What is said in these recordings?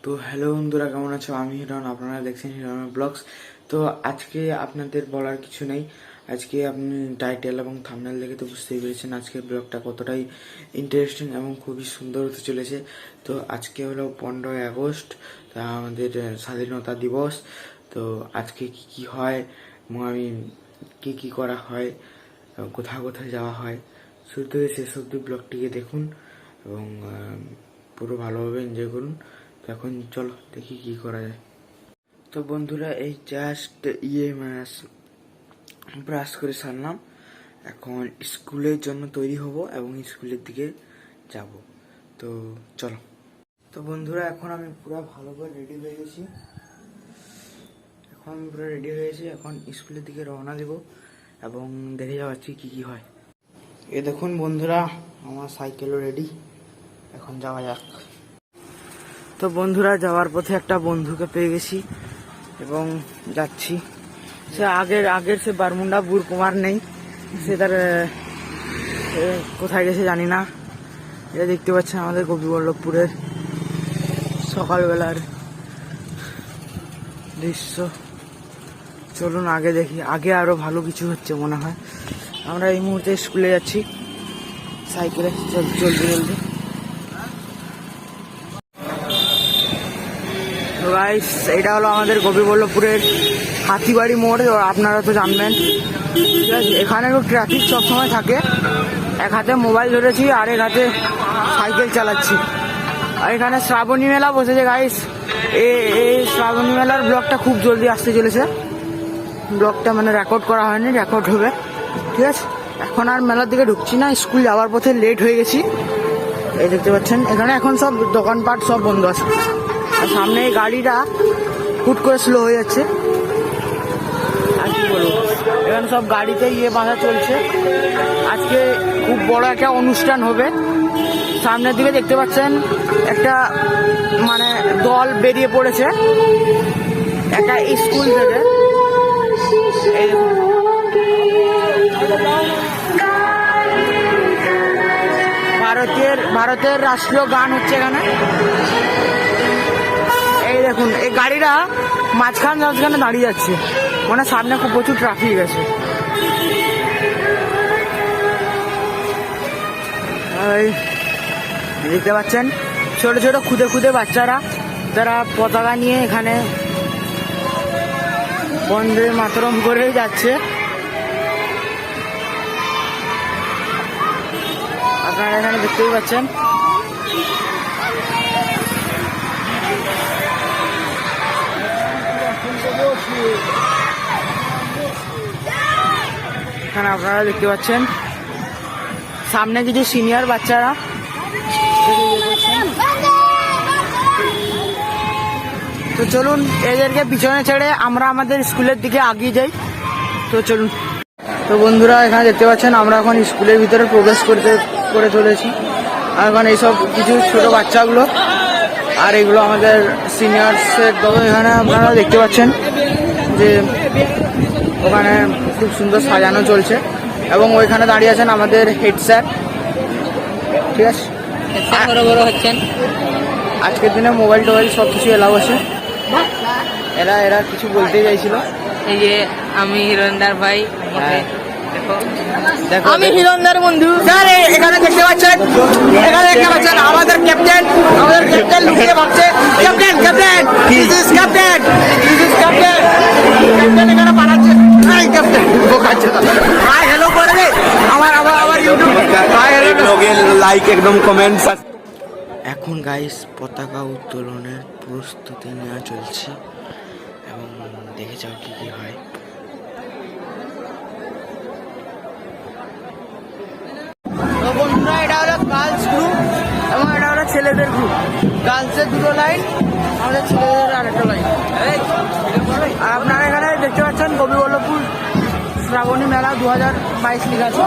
তো হ্যালো বন্ধুরা, কেমন আছো? আমি হিরণ, আপনারা দেখছেন হিরণের ব্লগস। তো আজকে আপনাদের বলার কিছু নেই। আজকে আপনি টাইটেল এবং থাম্বনেল দেখে তো বুঝতেই পেরেছেন আজকের ব্লগটা কতটাই ইন্টারেস্টিং এবং খুবই সুন্দর হতে চলেছে। তো আজকে হলো 15ই আগস্ট, তা আমাদের স্বাধীনতা দিবস। তো আজকে কি কি হয় এবং আমি কি কি করা হয়, কোথায় কোথায় যাওয়া হয়, শুরু থেকে শেষ অব্দি ব্লগটিকে দেখুন এবং পুরো ভালোভাবে এনজয় করুন। তো এখন চলো দেখি কি করা যায়। তো বন্ধুরা, এই জাস্ট ব্রাশ করে সারলাম। এখন স্কুলের জন্য তৈরি হব এবং স্কুলের দিকে যাব। তো চলো। তো বন্ধুরা, এখন আমি পুরো ভালো করে রেডি হয়ে গেছি। এখন স্কুলের দিকে রওনা দেব এবং দেখে যাচ্ছি কি কি হয়। এ দেখুন বন্ধুরা, আমার সাইকেলও রেডি, এখন যাওয়া যাক। তো বন্ধুরা, যাওয়ার পথে একটা বন্ধুকে পেয়ে গেছি এবং যাচ্ছি। সে আগের সে বারমুন্ডা বুর কুমার নেই, সে তার কোথায় গেছে জানি না। এটা দেখতে পাচ্ছেন আমাদের গোপীবল্লভপুরের সকালবেলার দৃশ্য। চলুন আগে দেখি, আগে আরো ভালো কিছু হচ্ছে মনে হয়। আমরা এই মুহূর্তে স্কুলে যাচ্ছি সাইকেলে, জলদি। তো গাইস, এটা হলো আমাদের গোপীবল্লভপুরের হাতিবাড়ি মোড়। আপনারা তো জানবেন, ঠিক আছে। এখানে একটু ট্রাফিক সবসময় থাকে। এক হাতে মোবাইল ধরেছি আর এক হাতে সাইকেল চালাচ্ছি। আর এখানে শ্রাবণী মেলা বসেছে গাইস। এই শ্রাবণী মেলার ব্লগটা খুব জলদি আসতে চলেছে। ব্লগটা মানে রেকর্ড করা হয়নি, রেকর্ড হবে, ঠিক আছে। এখন আর মেলার দিকে ঢুকছি না, স্কুল যাওয়ার পথে লেট হয়ে গেছি। এই দেখতে পাচ্ছেন এখানে এখন সব দোকানপাট সব বন্ধ আছে। আর সামনে এই গাড়িটা হুট করে স্লো হয়ে যাচ্ছে। আর কি বলবো, এখানে সব গাড়িতে বাঁধা চলছে। আজকে খুব বড় একটা অনুষ্ঠান হবে। সামনের দিকে দেখতে পাচ্ছেন একটা মানে দল বেরিয়ে পড়েছে একটা স্কুল থেকে। এই ভারতের রাষ্ট্রীয় গান হচ্ছে এখানে। এই দেখুন, এই গাড়িটা মাঝখানে দাঁড়িয়ে যাচ্ছে, মানে সামনে খুব প্রচুর ট্রাফিক আছে। দেখতে পাচ্ছেন ছোট ছোট খুদে বাচ্চারা, তারা পতাকা নিয়ে এখানে বন্দে মাতরম করে যাচ্ছে। আপনারা এখানে দেখতেই পাচ্ছেন। এখানে আপনারা দেখতে পাচ্ছেন সামনে কিছু সিনিয়র বাচ্চারা। তো চলুন এদেরকে পিছনে ছেড়ে আমরা আমাদের স্কুলের দিকে এগিয়ে যাই। তো চলুন। তো বন্ধুরা, এখানে দেখতে পাচ্ছেন আমরা এখন স্কুলের ভিতরে প্রবেশ করে চলেছি। আর এখন এইসব কিছু ছোট বাচ্চাগুলো, আর এগুলো আমাদের সিনিয়রসের দল। এখানে আপনারা দেখতে পাচ্ছেন যে ওখানে খুব সুন্দর সাজানো চলছে এবং ওইখানে দাঁড়িয়ে আছেন আমাদের হেড স্যার, ঠিক আছে। বড় হচ্ছেন। আজকের দিনে মোবাইল টোবাইল সব কিছু এলাও আছে। এরা কিছু বলতে চাইছিল। এই যে আমি হিরণদার ভাই, দেখো আমি হিরণদার বন্ধু। স্যার, এখানে দেখতে পাচ্ছেন আমাদের ক্যাপ্টেন লুকিয়ে ভাবছে ক্যাপ্টেন এখানে পাঠাচ্ছে। ক্যাপ্টেন বোকাচ্ছে, হাই হ্যালো করে দে আমার ইউটিউব হাই হ্যালো লাইক একদম কমেন্ট। এখন গাইস পতাকা উত্তোলনের প্রস্তুতি নেওয়া চলছে এবং দেখে যাও কি কি হয়। তো বন্ধুরা, এটা হলো গার্লস গ্রুপ এবং এটা হলো ছেলেদের গ্রুপ। গার্লসের দুটো লাইন, আমাদের ছেলেদের আরেকটা লাইন। আর আপনারা এখানে দেখতে পাচ্ছেন গোপীবল্লভপুর শ্রাবণী মেলা 2022 লেখা আছে।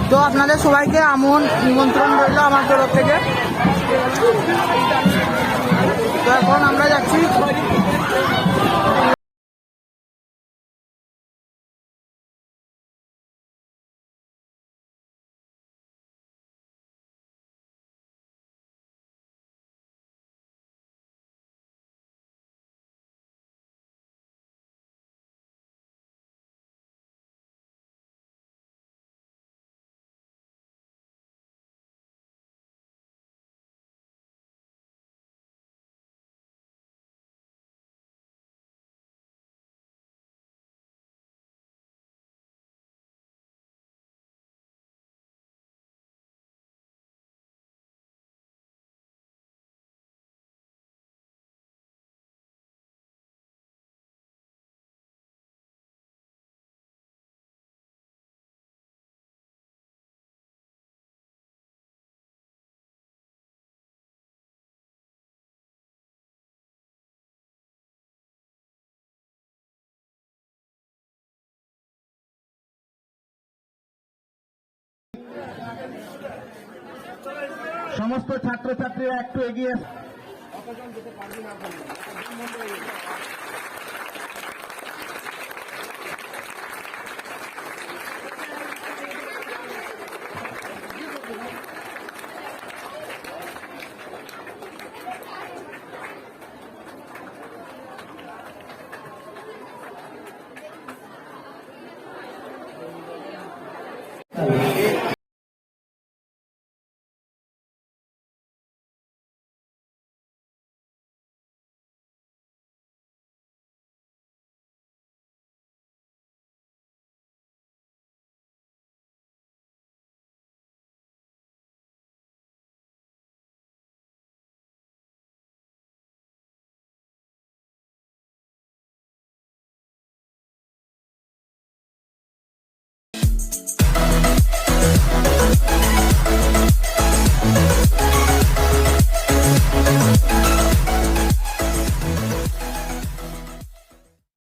তো আপনাদের সবাইকে নিমন্ত্রণ রইল আমার তরফ থেকে। তো এখন আমরা যাচ্ছি। সমস্ত ছাত্রছাত্রীরা একটু এগিয়ে কতজন যেতে পারবি না বলুন?